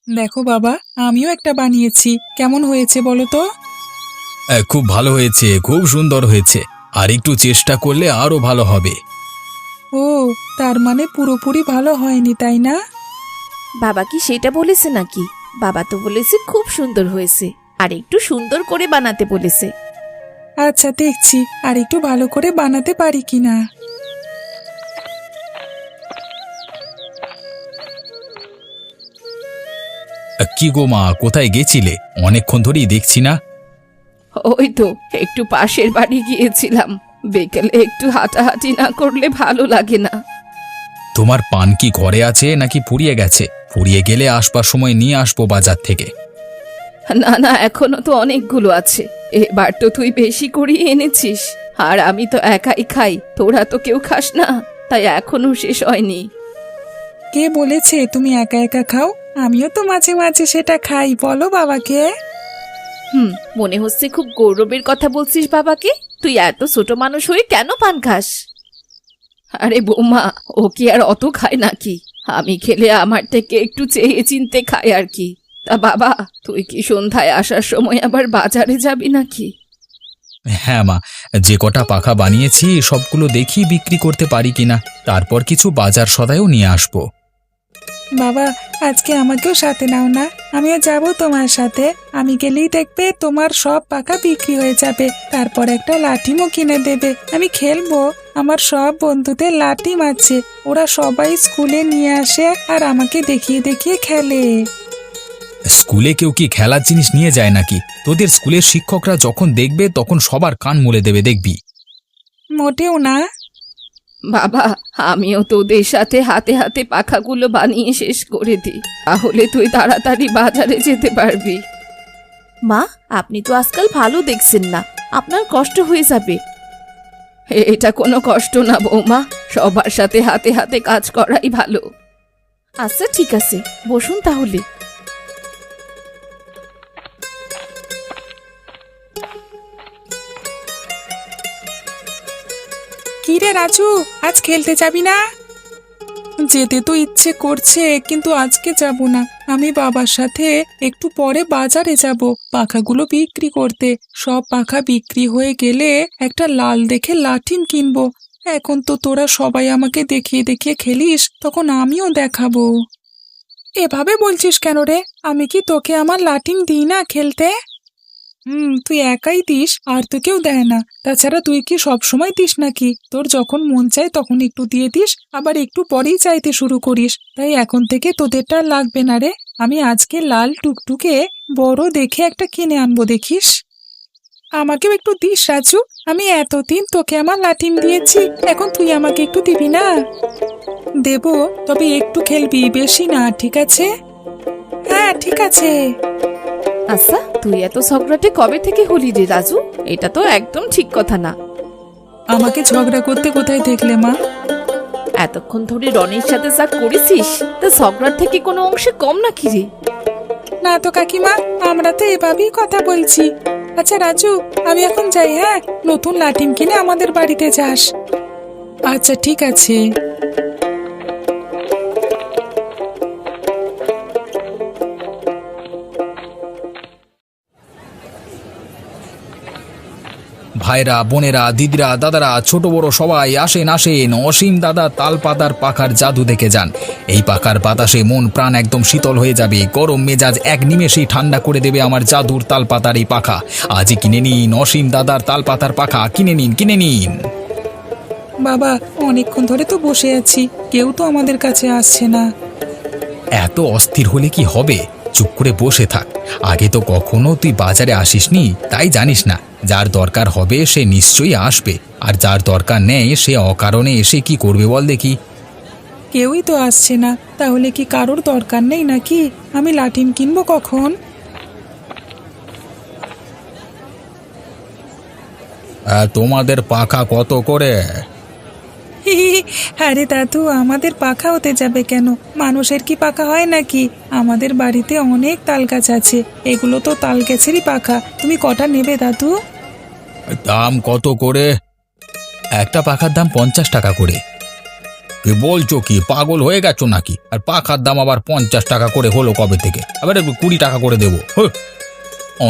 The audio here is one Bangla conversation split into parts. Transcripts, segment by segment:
দেখো বাবা, আমিও একটা বানিয়েছি। কেমন হয়েছে বলো তো? খুব ভালো হয়েছে, খুব সুন্দর হয়েছে। আর একটু চেষ্টা করলে আরো ভালো হবে। ও, তার মানে পুরোপুরি ভালো হয়নি, তাই না? বাবা কি সেটা বলেছে নাকি? বাবা তো বলেছে খুব সুন্দর হয়েছে, আর একটু সুন্দর করে বানাতে বলেছে। আচ্ছা, দেখছি আর একটু ভালো করে বানাতে পারি কিনা। কি গো মা, কোথায় গেছিলে? অনেকক্ষণ ধরেই দেখছি না। ওই তো একটু পাশের বাড়ি গিয়েছিলাম। বিকেলে একটু হাঁটাহাঁটি না করলে ভালো লাগে না। তোমার পান কি ঘরে আছে নাকি ফুরিয়ে গেছে? ফুরিয়ে গেলে আসবার সময় নিয়ে আসবো বাজার থেকে। না না, এখনো তো অনেকগুলো আছে। এবার তো তুই বেশি করিয়ে এনেছিস, আর আমি তো একাই খাই, তোরা তো কেউ খাস না, তাই এখনো শেষ হয়নি। কে বলেছে তুমি একা একা খাও? আমিও তো মাঝে মাঝে সেটা খাই, বলো বাবাকে। মনে হচ্ছে খুব গৌরবের কথা বলছিস বাবাকে। তুই এত ছোট মানুষ হয়ে কেন পান খাস? আরে বৌমা, ও কি আর অত খায় নাকি? আমি খেলে আমার থেকে একটু চেয়ে চিনতে খায় আর কি। তা বাবা, তুই কি সন্ধ্যায় আসার সময় আবার বাজারে যাবি নাকি? হ্যাঁ মা, যে কটা পাখা বানিয়েছি সবগুলো দেখি বিক্রি করতে পারি কিনা, তারপর কিছু বাজার সদাইও নিয়ে আসবো। বাবা, আজকে আমাকেও সাথে নাও না, আমিও যাব তোমার সাথে। আমি গেলেই দেখবে তোমার সব পাকা বিক্রি হয়ে যাবে, তারপর একটা লাঠিমও কিনে দেবে। আমি খেলবো। আমার সব বন্ধুদের লাঠিম আছে, ওরা সবাই স্কুলে নিয়ে আসে আর আমাকে দেখিয়ে দেখিয়ে খেলে। স্কুলে কেউ কি খেলার জিনিস নিয়ে যায় নাকি? তোদের স্কুলের শিক্ষকরা যখন দেখবে তখন সবার কান মুলে দেবে, দেখবি। মোটেও না। বাবা, আমিও তোদের সাথে হাতে হাতে পাখাগুলো বানিয়ে শেষ করে দিই, তাহলে তুই তাড়াতাড়ি বাজারে যেতে পারবি। মা, আপনি তো আজকাল ভালো দেখছেন না, আপনার কষ্ট হয়ে যাবে। এটা কোনো কষ্ট না বৌমা, সবার সাথে হাতে হাতে কাজ করাই ভালো। আচ্ছা ঠিক আছে, বসুন তাহলে। কি রে রাজু, আজ খেলতে যাবি না? যেতে তো ইচ্ছে করছে, কিন্তু আজকে যাব না। আমি বাবার সাথে একটু পরে বাজারে যাব পাখাগুলো বিক্রি করতে। সব পাখা বিক্রি হয়ে গেলে একটা লাল দেখে লাঠিম কিনবো। এখন তো তোরা সবাই আমাকে দেখিয়ে দেখিয়ে খেলিস, তখন আমিও দেখাবো। এভাবে বলছিস কেন রে? আমি কি তোকে আমার লাঠিম দিই না খেলতে? তুই একাই দিস, আর তো কেউ দেয় না। তাছাড়া তুই কি সব সময় দিস নাকি? তোর যখন মন চায় তখন একটু দিয়ে দিস, আবার একটু পরেই চাইতে শুরু করিস। তাই এখন থেকে তোদেরটা আর লাগবে না রে। আমি আজকে লাল টুকটুকে বড় দেখে একটা কিনে আনবো, দেখিস। আমাকেও একটু দিস রাজু, আমি এতদিন তোকে আমার লাঠিম দিয়েছি, এখন তুই আমাকে একটু দিবি না? দেবো, তবে একটু খেলবি, বেশি না, ঠিক আছে? হ্যাঁ ঠিক আছে। আচ্ছা, তুই এত ঝগড়াটে কবে থেকে হলি রে রাজু? এটা তো একদম ঠিক কথা না। আমাকে ঝগড়া করতে কোথায় দেখলে মা? এতক্ষণ ধরে রনির সাথে যা করেছিস, তা ঝগড়ার থেকে কোনো অংশে কম নাকি রে? না তো কাকিমা, আমরা তো এভাবেই কথা বলছি। আচ্ছা রাজু, আমি এখন যাই, হ্যাঁ? নতুন লাঠিম কিনে আমাদের বাড়িতে যাস। আচ্ছা ঠিক আছে। ভাইরা, বোনেরা, দিদিরা, দাদারা, ছোট বড় সবাই আসেন আসেন, অসীম দাদা তালপাতার পাখার জাদু দেখে যান। এই পাখার বাতাসে মন প্রাণ একদম শীতল হয়ে যাবে, গরম মেজাজ এক নিমেষেই ঠান্ডা করে দেবে আমার জাদুর তালপাতার এই পাখা। আজই কিনে নিন অসীম দাদার তালপাতার পাখা, কিনে নিন, কিনে নিন। বাবা, অনেকক্ষণ ধরে তো বসে আছি, কেউ তো আমাদের কাছে আসছে না। এত অস্থির হলে কি হবে? চুপ করে বসে থাক। আগে তো কখনো তুই বাজারে আসিসনি, তাই জানিস না। যার দরকার হবে সে নিশ্চয়ই আসবে, আর যার দরকার নেই সে অকারণে এসে কি করবে বল দেখি। কেউই তো আসছে না, তাহলে কি কারোর দরকার নেই নাকি? আমি লাঠিম কিনবো কখন? তোমাদের পাখা কত করে? আরে দাদু, আমাদের পাখা হতে যাবে কেন? মানুষের কি পাখা হয় নাকি? আমাদের বাড়িতে অনেক তাল গাছ আছে, এগুলো তো তাল গাছেরই পাখা। তুমি কটা নেবে দাদু? দাম কত করে? একটা পাখার দাম 50 টাকা করে। কি বলছো, কি পাগল হয়ে গেছো নাকি? আর পাখার দাম আবার 50 টাকা করে হলো কবে থেকে? আবার 20 টাকা করে দেবো।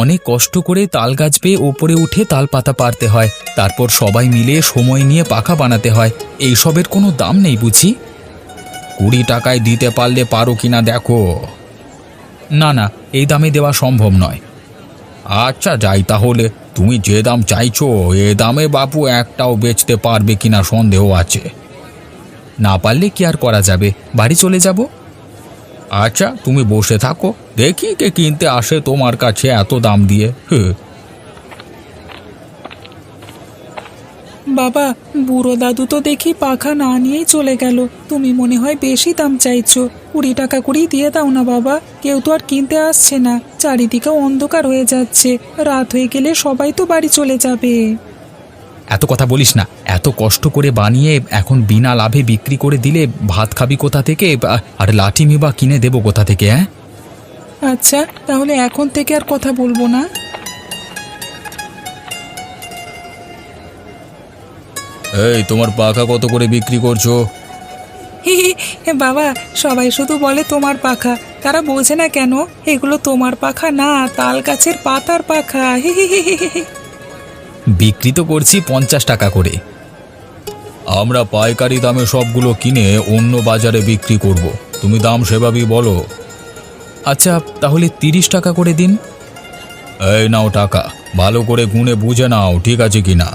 অনেক কষ্ট করে তাল গাছ বেয়ে ওপরে উঠে তাল পাতা পারতে হয়, তারপর সবাই মিলে সময় নিয়ে পাখা বানাতে হয়। এইসবের কোনো দাম নেই বুঝি। 20 টাকায় দিতে পারলে পারো কিনা দেখো। না না, এই দামে দেওয়া সম্ভব নয়। আচ্ছা যাই তাহলে, তুমি যে দাম চাইছো এ দামে বাপু একটাও বেচতে পারবে কিনা সন্দেহ আছে। না পারলে কি আর করা যাবে, বাড়ি চলে যাব। আচ্ছা তুমি বসে থাকো, দেখি কে কিনতে আসে তোমার কাছে এত দাম দিয়ে। বাবা, বুড়ো দাদু তো দেখি পাখা না নিয়েই চলে গেল। তুমি মনে হয় বেশি দাম চাইছো। 20 টাকা করেই দিয়ে দাও না বাবা, কেউ তো আর কিনতে আসছে না। চারিদিকে অন্ধকার হয়ে যাচ্ছে, রাত হয়ে গেলে সবাই তো বাড়ি চলে যাবে। এত কথা বলিস না, এত কষ্ট করে বানিয়ে এখন বিনা লাভে বিক্রি করে দিলে ভাত খাবি কোথা থেকে? আর লাঠি বা কিনে দেবো কোথা থেকে? হ্যাঁ আচ্ছা তাহলে এখন থেকে আর কথা বলবো না। এই তোমার পাখা কত করে বিক্রি করছো? বাবা, সবাই শুধু বলে তোমার পাখা, তারা বোঝে না কেন এগুলো তোমার পাখা না, তাল গাছের পাতার পাখা। বিক্রি তো করছি 50 টাকা করে। আমরা পাইকারি দামে সবগুলো কিনে অন্য বাজারে বিক্রি করব, তুমি দাম সেভাবেই বলো। আচ্ছা তাহলে 30 টাকা করে দিন। এই নাও টাকা, ভালো করে গুনে বুঝে নাও ঠিক আছে কিনা।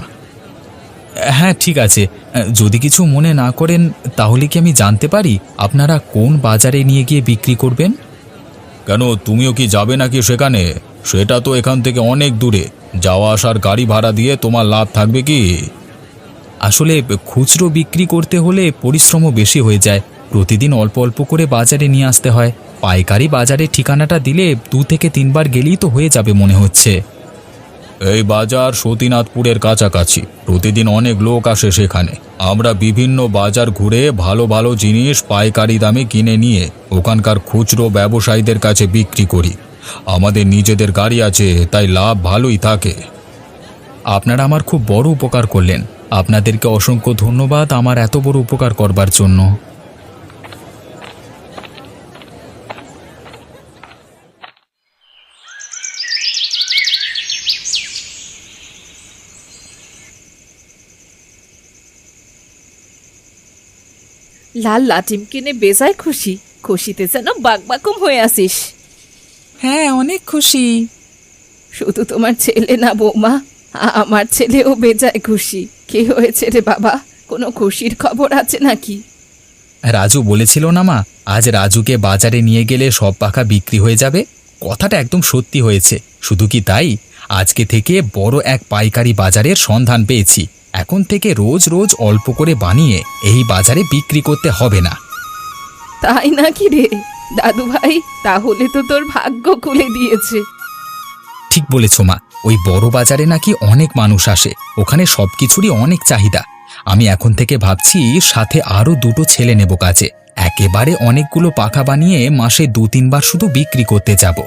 হ্যাঁ ঠিক আছে, যদি কিছু মনে না করেন তাহলে কি আমি জানতে পারি আপনারা কোন বাজারে নিয়ে গিয়ে বিক্রি করবেন? কেন, তুমিও কি যাবে নাকি সেখানে? সেটা তো এখান থেকে অনেক দূরে, যাওয়া আসার গাড়ি ভাড়া দিয়ে তোমার লাভ থাকবে কি? আসলে খুচরো বিক্রি করতে হলে পরিশ্রমও বেশি হয়ে যায়, প্রতিদিন অল্প অল্প করে বাজারে নিয়ে আসতে হয়। পাইকারি বাজারে ঠিকানাটা দিলে 2 থেকে 3 বার গেলেই তো হয়ে যাবে মনে হচ্ছে। এই বাজার সতীনাথপুরের কাছাকাছি, প্রতিদিন অনেক লোক আসে সেখানে। আমরা বিভিন্ন বাজার ঘুরে ভালো ভালো জিনিস পাইকারি দামে কিনে নিয়ে ওখানকার খুচরো ব্যবসায়ীদের কাছে বিক্রি করি। আমাদের নিজেদের গাড়ি আছে, তাই লাভ ভালোই থাকে। আপনারা আমার খুব বড় উপকার করলেন, আপনাদেরকে অসংখ্য ধন্যবাদ আমার এত বড় উপকার করবার জন্য। লাল লাটিম কিনে বেজায় খুশি, খুশিতে যেন বাকবাকুম হয়ে আসিস। হ্যাঁ অনেক খুশি। শুধু তোমার ছেলে না বৌমা, আমার ছেলেও বেজায় খুশি। কি হয়েছে রে বাবা, কোনো খুশির খবর আছে নাকি? রাজু বলেছিল না মা, আজ রাজুকে বাজারে নিয়ে গেলে সব পাখা বিক্রি হয়ে যাবে। কথাটা একদম সত্যি হয়েছে। শুধু কি তাই, আজকে থেকে বড় এক পাইকারি বাজারের সন্ধান পেয়েছি। এখন থেকে রোজ রোজ অল্প করে বানিয়ে এই বাজারে বিক্রি করতে হবে না। তাই নাকি রে দাদু ভাই, তাহলে তো তোর ভাগ্য খুলে দিয়েছে। ঠিক বলেছ মা, ওই বড় বাজারে নাকি অনেক মানুষ আসে, ওখানে সবকিছুরই অনেক চাহিদা। আমি এখন থেকে ভাবছি সাথে আরো 2টো ছেলে নেব কাজে, একেবারে অনেকগুলো পাখা বানিয়ে মাসে 2-3 বার শুধু বিক্রি করতে যাব।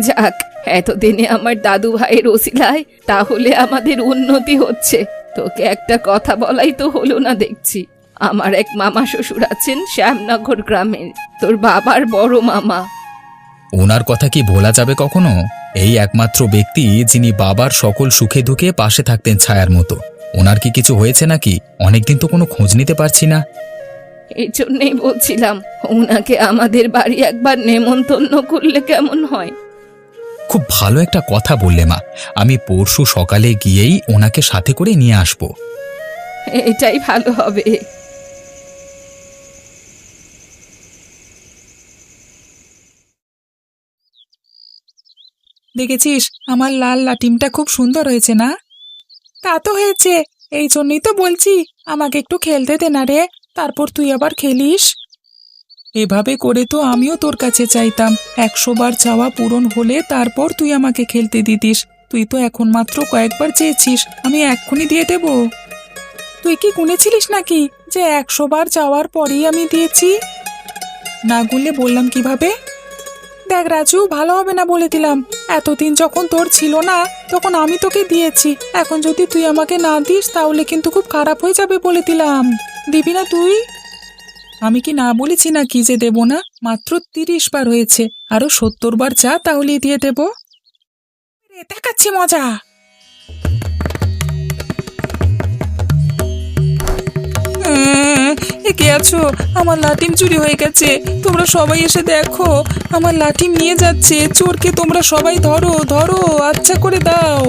যাক, এতদিনে আমার দাদু ভাইয়ের ওসিলায় তাহলে আমাদের উন্নতি হচ্ছে। তোকে একটা কথা বলাই তো হলো না দেখছি। আমার এক মামা শ্বশুর আছেন শ্যামনগর গ্রামের, তোর বাবার বড় মামা। ওনার কথা কি ভোলা যাবে কখনো? এই একমাত্র ব্যক্তি যিনি বাবার সকল সুখে দুঃখে পাশে থাকতেন ছায়ার মতো। ওনার কি কিছু হয়েছে নাকি? অনেকদিন তো কোনো খোঁজ নিতে পারছি না। এই জন্যেই বলছিলাম ওনাকে আমাদের বাড়ি একবার নেমন্তন্ন করলে কেমন হয়? খুব ভালো একটা কথা বললে মা, আমি পরশু সকালে গিয়েই ওনাকে সাথে করে নিয়ে আসব। এটাই ভালো হবে। দেখেছিস আমার লাল লাটিমটা খুব সুন্দর হয়েছে না? তা তো হয়েছে, এই জন্যই তো বলছি আমাকে একটু খেলতে দে না রে, তারপর তুই আবার খেলিস। এভাবে করে তো আমিও তোর কাছে চাইতাম, 100 বার চাওয়া পূরণ হলে তারপর তুই আমাকে খেলতে দিতিস। তুই তো এখন মাত্র কয়েকবার চেয়েছিস, আমি এক্ষুনি দিয়ে দেব। তুই কি গুনেছিলিস নাকি যে 100 বার চাওয়ার পরেই আমি দিয়েছি? না গুনলে বললাম কিভাবে? দেখ রাজু, ভালো হবে না বলে দিলাম। এতদিন যখন তোর ছিল না তখন আমি তোকে দিয়েছি, এখন যদি তুই আমাকে না দিস তাহলে কিন্তু খুব খারাপ হয়ে যাবে বলে দিলাম। দিবি না তুই? আমি কি না বলেছি না কি যে দেব না? মাত্র 30 বার হয়েছে, আরো 70 বার চা তাহলেই দিয়ে দেব। দেখাচ্ছি মজা। কে আছো? আমার লাঠিম চুরি হয়ে গেছে, তোমরা সবাই এসে দেখো। আমার লাঠিম নিয়ে যাচ্ছে, চোরকে তোমরা সবাই ধরো ধরো, আচ্ছা করে দাও।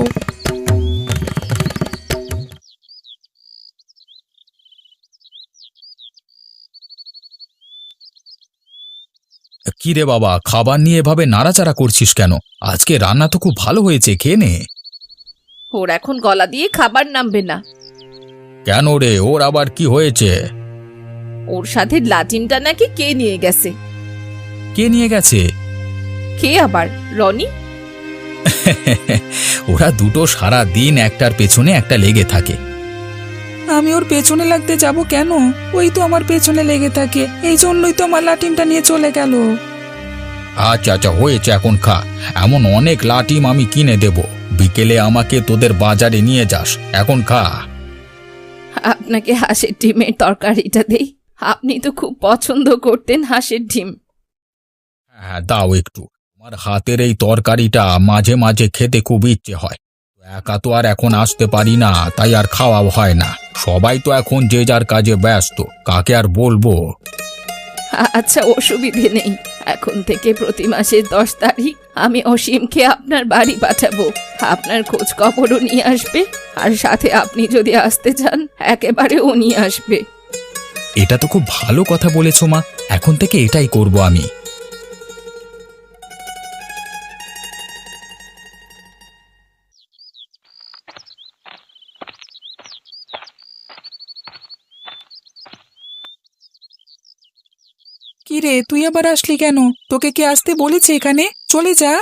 কি রে বাবা, খাবার নিয়ে এভাবে নাড়াচাড়া করছিস কেন? আজকে রান্না তো খুব ভালো হয়েছে, খেয়ে নে। ওর এখন গলা দিয়ে খাবার নামবে না। কেন রে, ওর আবার কি হয়েছে? ওর সাথে লাটিমটা নাকি কে নিয়ে গেছে। কে নিয়ে গেছে? কে আবার? রনি? ওরা দুটো সারা দিন একটার পেছনে একটা লেগে থাকে। আমি ওর পেছনে লাগতে যাব কেন? ওই তো আমার পেছনে লেগে থাকে, এই জন্যই তো আমার লাঠিমটা নিয়ে চলে গেল। আচ্ছা আচ্ছা হয়েছে, এখন খা। এমন অনেক লাটিম আমি কিনে দেব, বিকেলে আমাকে তোদের বাজারে নিয়ে যাস। এখন খা। আপনাকে হাঁসের ডিমের তরকারিটা দেই, আপনি তো খুব পছন্দ করতেন হাঁসের ডিম। হ্যাঁ দাও একটু। আমার হাতের এই তরকারিটা মাঝে মাঝে খেতে খুব ইচ্ছে হয়। একা তো আর এখন আসতে পারি না, তাই আর খাওয়া হয় না। সবাই তো এখন যে যার কাজে ব্যস্ত, কাকে আর বলবো। আচ্ছা অসুবিধে নেই, এখন থেকে প্রতি মাসের 10 তারিখ আমি অসীমকে আপনার বাড়ি পাঠাবো। আপনার খোঁজ খবরও নিয়ে আসবে, আর সাথে আপনি যদি আসতে চান একেবারে ও নিয়ে আসবে। এটা তো খুব ভালো কথা বলেছো মা, এখন থেকে এটাই করব আমি। কি রে, তুই আবার আসলি কেন? তোকে কে আসতে বলেছে এখানে? চলে যা।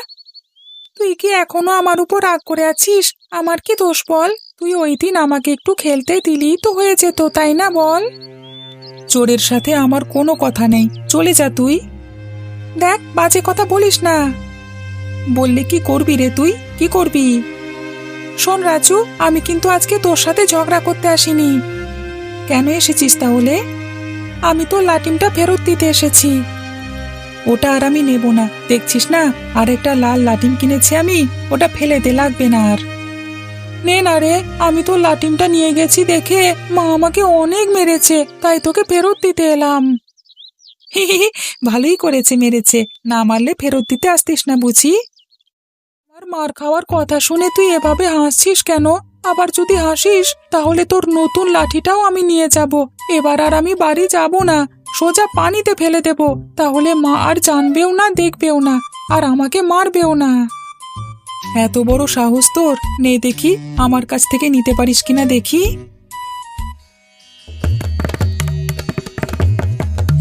তুই কি এখনো আমার উপর রাগ করে আছিস? আমার কি দোষ বল? তুই ওই দিন আমাকে একটু খেলতে দিলি তো হয়ে যেত, তাই না বল? চোরের সাথে আমার কোনো কথা নেই, চলে যা তুই। দেখ, বাজে কথা বলিস না। বললে কি করবি রে তুই? কি করবি? শোন রাজু, আমি কিন্তু আজকে তোর সাথে ঝগড়া করতে আসিনি। কেন এসেছিস তাহলে? আমি তো লাটিমটা ফেরত দিতে এসেছি। ওটা আর আমি নেব না, দেখছিস না আরেকটা লাল লাটিম কিনেছি আমি, ওটা ফেলে দে, লাগবে না আর। নে না রে, আমি তো লাটিমটা নিয়ে গেছি দেখে মা আমাকে অনেক মেরেছে, তাই তোকে ফেরত দিতে এলাম। ভালোই করেছে, মেরেছে, না মারলে ফেরত দিতে আসতিস না বুঝি। আমার মার খাওয়ার কথা শুনে তুই এভাবে হাসছিস কেন? আবার যদি হাসিস তাহলে তোর নতুন লাঠিটাও আমি নিয়ে যাব। এবার আর আমি বাড়ি যাব না, সোজা পানিতে ফেলে দেব, তাহলে মা আর জানবেও না, দেখবেও না, আর আমাকে মারবেও না। এত বড় সাহস তোর? নে দেখি, আমার কাছ থেকে নিতে পারিস কিনা দেখি।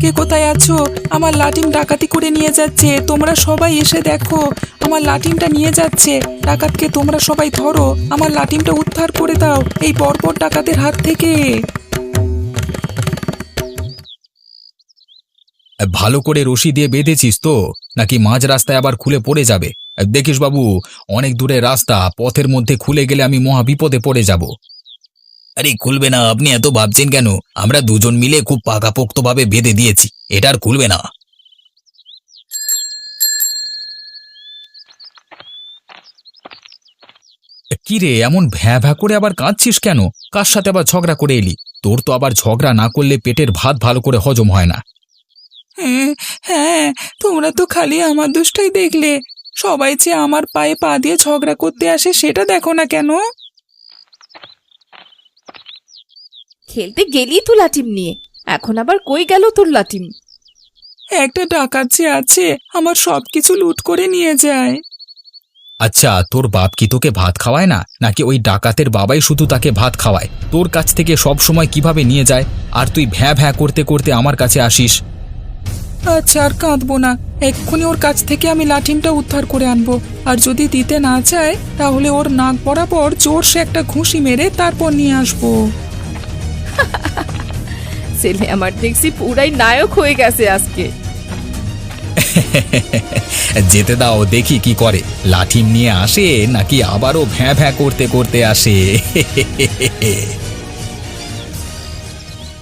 কে কোথায় আছো? আমার লাঠিম ডাকাতি করে নিয়ে যাচ্ছে, তোমরা সবাই এসে দেখো। আমার লাঠিমটা নিয়ে যাচ্ছে, ডাকাতকে তোমরা সবাই ধরো, আমার লাঠিমটা উদ্ধার করে দাও এই বর্বর ডাকাতের হাত থেকে। ভালো করে রশি দিয়ে বেঁধেছিস তো, নাকি মাঝ রাস্তায় আবার খুলে পড়ে যাবে? দেখিস বাবু, অনেক দূরে রাস্তা, পথের মধ্যে খুলে গেলে আমি মহা বিপদে পড়ে যাব। আরে খুলবে না, আপনি এত ভাবছেন কেন? আমরা দুজন মিলে খুব পাকাপোক্তভাবে বেঁধে দিয়েছি, এটা আর খুলবে না। কি রে, এমন ভ্যাঁ ভ্যাঁ করে আবার কাঁদছিস কেন? কার সাথে আবার ঝগড়া করে এলি? তোর তো আবার ঝগড়া না করলে পেটের ভাত ভালো করে হজম হয় না। হ্যাঁ হ্যাঁ, তোমরা তো খালি আমার দোষটাই দেখলে। সবাই যে আমার পায়ে পা দিয়ে ঝগড়া করতে আসে সেটা দেখো না কেন? খেলতে গেলি তো লাটিম নিয়ে, এখন আবার কই গেল তোর লাটিম? একটা ডাকাত যে আছে, আমার সবকিছু লুট করে নিয়ে যায়। আচ্ছা, তোর বাপ কি তোকে ভাত খাওয়ায় না, নাকি ওই ডাকাতের বাবাই শুধু তাকে ভাত খাওয়ায়? তোর কাছ থেকে সব সময় কিভাবে নিয়ে যায়, আর তুই ভ্যাঁ ভ্যাঁ করতে করতে আমার কাছে আসিস? আচ্ছা, আর কাঁদবো না, এক্ষুনি ওর কাছ থেকে আমি লাঠিমটা উদ্ধার করে আনবো। আর যদি দিতে না চায় তাহলে ওর নাক বরাবর জোরসে একটা ঘুষি মেরে তারপর নিয়ে আসবো। ছেলে আমার দেখছি পুরাই নায়ক হয়ে গেছে আজকে। যেতে দাও, দেখি কি করে। লাঠিম নিয়ে আসে নাকি আবারও ভ্যাঁ ভ্যাঁ করতে করতে আসে।